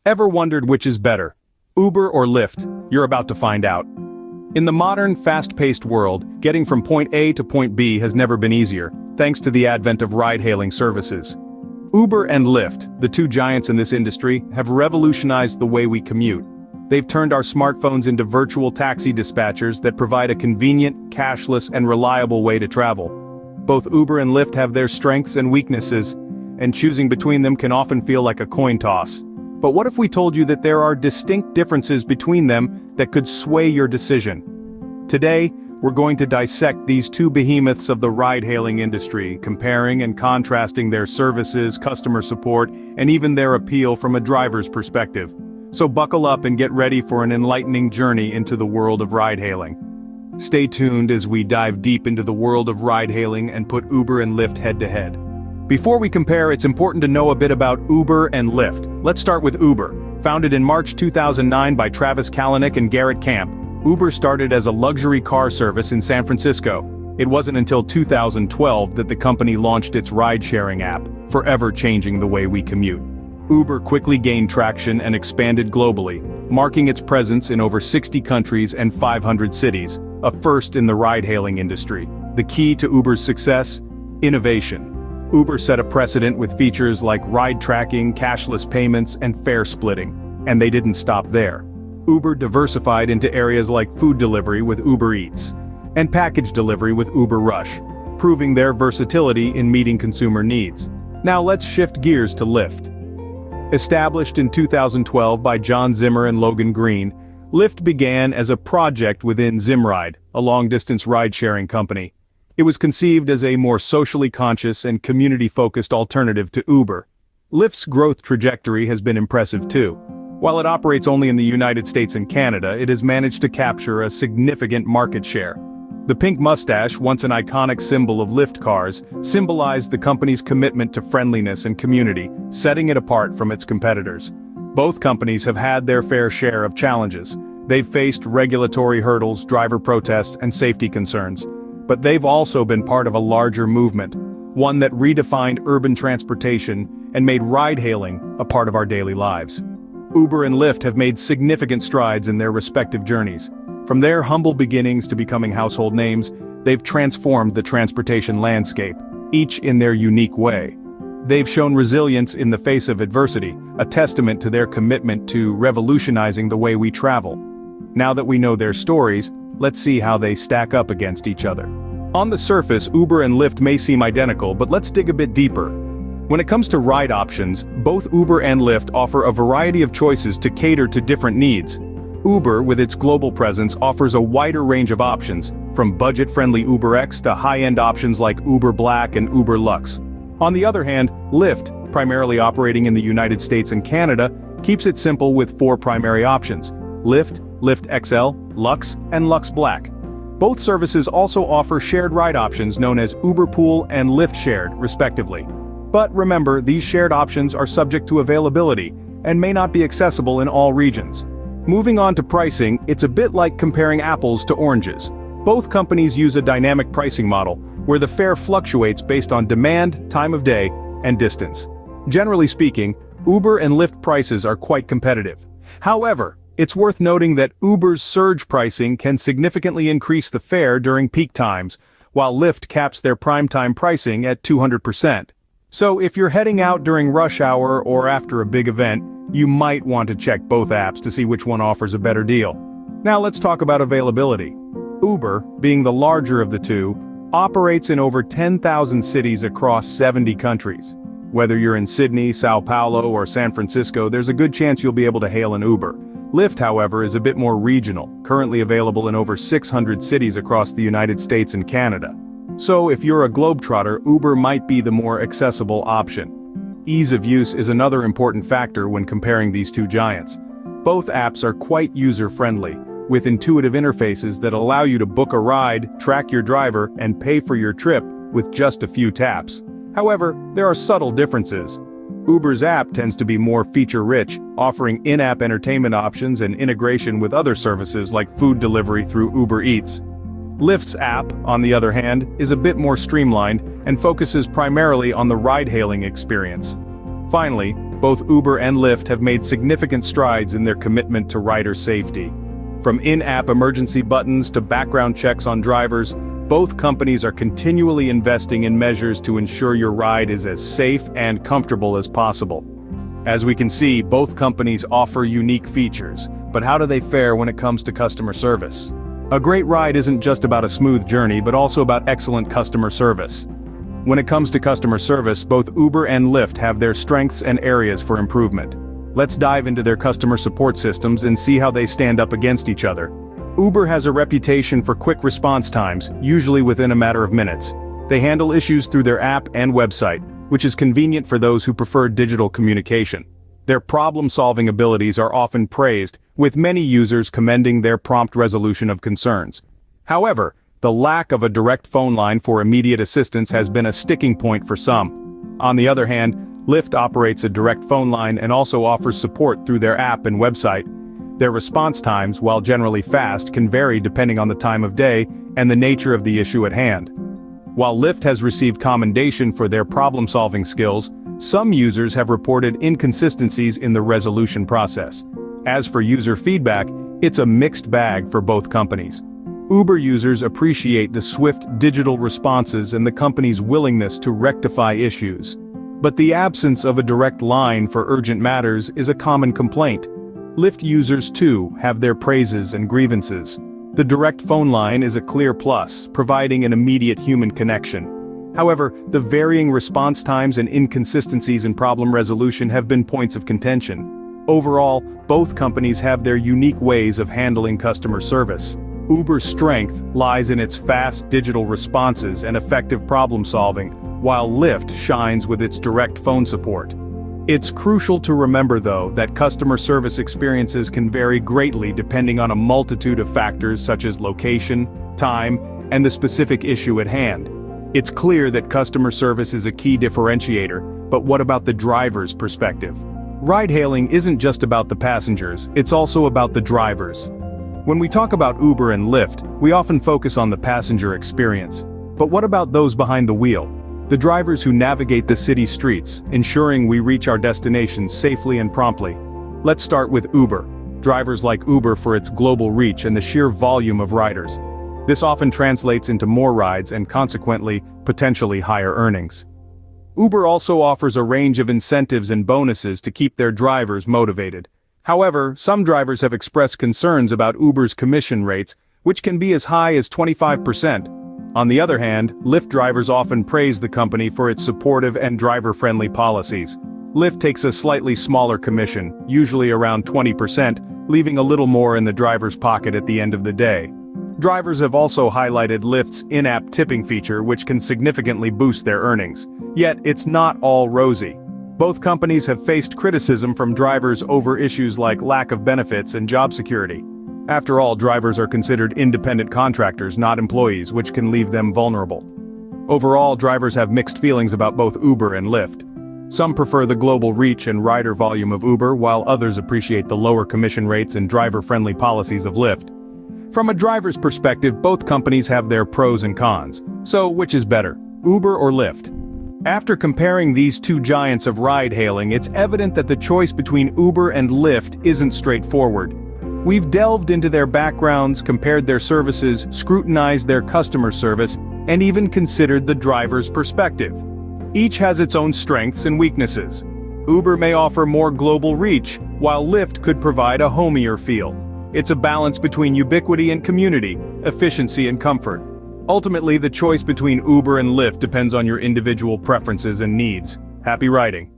Ever wondered which is better, Uber or Lyft? You're about to find out. In the modern, fast-paced world, getting from point A to point B has never been easier, thanks to the advent of ride-hailing services. Uber and Lyft, the two giants in this industry, have revolutionized the way we commute. They've turned our smartphones into virtual taxi dispatchers that provide a convenient, cashless, and reliable way to travel. Both Uber and Lyft have their strengths and weaknesses, and choosing between them can often feel like a coin toss. But what if we told you that there are distinct differences between them that could sway your decision? Today, we're going to dissect these two behemoths of the ride-hailing industry, comparing and contrasting their services, customer support, and even their appeal from a driver's perspective. So buckle up and get ready for an enlightening journey into the world of ride-hailing. Stay tuned as we dive deep into the world of ride-hailing and put Uber and Lyft head-to-head. Before we compare, it's important to know a bit about Uber and Lyft. Let's start with Uber. Founded in March 2009 by Travis Kalanick and Garrett Camp, Uber started as a luxury car service in San Francisco. It wasn't until 2012 that the company launched its ride-sharing app, forever changing the way we commute. Uber quickly gained traction and expanded globally, marking its presence in over 60 countries and 500 cities, a first in the ride-hailing industry. The key to Uber's success? Innovation. Uber set a precedent with features like ride tracking, cashless payments, and fare splitting. And they didn't stop there. Uber diversified into areas like food delivery with Uber Eats, and package delivery with Uber Rush, proving their versatility in meeting consumer needs. Now let's shift gears to Lyft. Established in 2012 by John Zimmer and Logan Green, Lyft began as a project within Zimride, a long-distance ride-sharing company. It was conceived as a more socially conscious and community-focused alternative to Uber. Lyft's growth trajectory has been impressive too. While it operates only in the United States and Canada, it has managed to capture a significant market share. The pink mustache, once an iconic symbol of Lyft cars, symbolized the company's commitment to friendliness and community, setting it apart from its competitors. Both companies have had their fair share of challenges. They've faced regulatory hurdles, driver protests, and safety concerns. But they've also been part of a larger movement, one that redefined urban transportation and made ride-hailing a part of our daily lives. Uber and Lyft have made significant strides in their respective journeys. From their humble beginnings to becoming household names, they've transformed the transportation landscape, each in their unique way. They've shown resilience in the face of adversity, a testament to their commitment to revolutionizing the way we travel. Now that we know their stories, let's see how they stack up against each other. On the surface, Uber and Lyft may seem identical, but let's dig a bit deeper. When it comes to ride options, both Uber and Lyft offer a variety of choices to cater to different needs. Uber, with its global presence, offers a wider range of options, from budget-friendly UberX to high-end options like Uber Black and Uber Lux. On the other hand, Lyft, primarily operating in the United States and Canada, keeps it simple with four primary options: Lyft, Lyft XL, Lux, and Lux Black. Both services also offer shared ride options known as Uber Pool and Lyft Shared, respectively. But remember, these shared options are subject to availability and may not be accessible in all regions. Moving on to pricing, it's a bit like comparing apples to oranges. Both companies use a dynamic pricing model, where the fare fluctuates based on demand, time of day, and distance. Generally speaking, Uber and Lyft prices are quite competitive. However, it's worth noting that Uber's surge pricing can significantly increase the fare during peak times, while Lyft caps their prime-time pricing at 200%. So if you're heading out during rush hour or after a big event, you might want to check both apps to see which one offers a better deal. Now let's talk about availability. Uber, being the larger of the two, operates in over 10,000 cities across 70 countries. Whether you're in Sydney, Sao Paulo, or San Francisco, there's a good chance you'll be able to hail an Uber. Lyft, however, is a bit more regional, currently available in over 600 cities across the United States and Canada. So if you're a globetrotter, Uber might be the more accessible option. Ease of use is another important factor when comparing these two giants. Both apps are quite user-friendly, with intuitive interfaces that allow you to book a ride, track your driver, and pay for your trip with just a few taps. However, there are subtle differences. Uber's app tends to be more feature-rich, offering in-app entertainment options and integration with other services like food delivery through Uber Eats. Lyft's app, on the other hand, is a bit more streamlined and focuses primarily on the ride-hailing experience. Finally, both Uber and Lyft have made significant strides in their commitment to rider safety. From in-app emergency buttons to background checks on drivers, both companies are continually investing in measures to ensure your ride is as safe and comfortable as possible. As we can see, both companies offer unique features, but how do they fare when it comes to customer service? A great ride isn't just about a smooth journey, but also about excellent customer service. When it comes to customer service, both Uber and Lyft have their strengths and areas for improvement. Let's dive into their customer support systems and see how they stand up against each other. Uber has a reputation for quick response times, usually within a matter of minutes. They handle issues through their app and website, which is convenient for those who prefer digital communication. Their problem-solving abilities are often praised, with many users commending their prompt resolution of concerns. However, the lack of a direct phone line for immediate assistance has been a sticking point for some. On the other hand, Lyft operates a direct phone line and also offers support through their app and website. Their response times, while generally fast, can vary depending on the time of day and the nature of the issue at hand. While Lyft has received commendation for their problem-solving skills, some users have reported inconsistencies in the resolution process. As for user feedback, it's a mixed bag for both companies. Uber users appreciate the swift digital responses and the company's willingness to rectify issues. But the absence of a direct line for urgent matters is a common complaint. Lyft users too have their praises and grievances. The direct phone line is a clear plus, providing an immediate human connection. However, the varying response times and inconsistencies in problem resolution have been points of contention. Overall, both companies have their unique ways of handling customer service. Uber's strength lies in its fast digital responses and effective problem solving, while Lyft shines with its direct phone support. It's crucial to remember, though, that customer service experiences can vary greatly depending on a multitude of factors such as location, time, and the specific issue at hand. It's clear that customer service is a key differentiator, but what about the driver's perspective? Ride-hailing isn't just about the passengers, it's also about the drivers. When we talk about Uber and Lyft, we often focus on the passenger experience. But what about those behind the wheel? The drivers who navigate the city streets, ensuring we reach our destinations safely and promptly. Let's start with Uber. Drivers like Uber for its global reach and the sheer volume of riders. This often translates into more rides and consequently, potentially higher earnings. Uber also offers a range of incentives and bonuses to keep their drivers motivated. However, some drivers have expressed concerns about Uber's commission rates, which can be as high as 25%. On the other hand, Lyft drivers often praise the company for its supportive and driver-friendly policies. Lyft takes a slightly smaller commission, usually around 20%, leaving a little more in the driver's pocket at the end of the day. Drivers have also highlighted Lyft's in-app tipping feature, which can significantly boost their earnings. Yet, it's not all rosy. Both companies have faced criticism from drivers over issues like lack of benefits and job security. After all, drivers are considered independent contractors, not employees, which can leave them vulnerable. Overall, drivers have mixed feelings about both Uber and Lyft. Some prefer the global reach and rider volume of Uber, while others appreciate the lower commission rates and driver-friendly policies of Lyft. From a driver's perspective, both companies have their pros and cons. So, which is better, Uber or Lyft? After comparing these two giants of ride-hailing, it's evident that the choice between Uber and Lyft isn't straightforward. We've delved into their backgrounds, compared their services, scrutinized their customer service, and even considered the driver's perspective. Each has its own strengths and weaknesses. Uber may offer more global reach, while Lyft could provide a homier feel. It's a balance between ubiquity and community, efficiency and comfort. Ultimately, the choice between Uber and Lyft depends on your individual preferences and needs. Happy riding!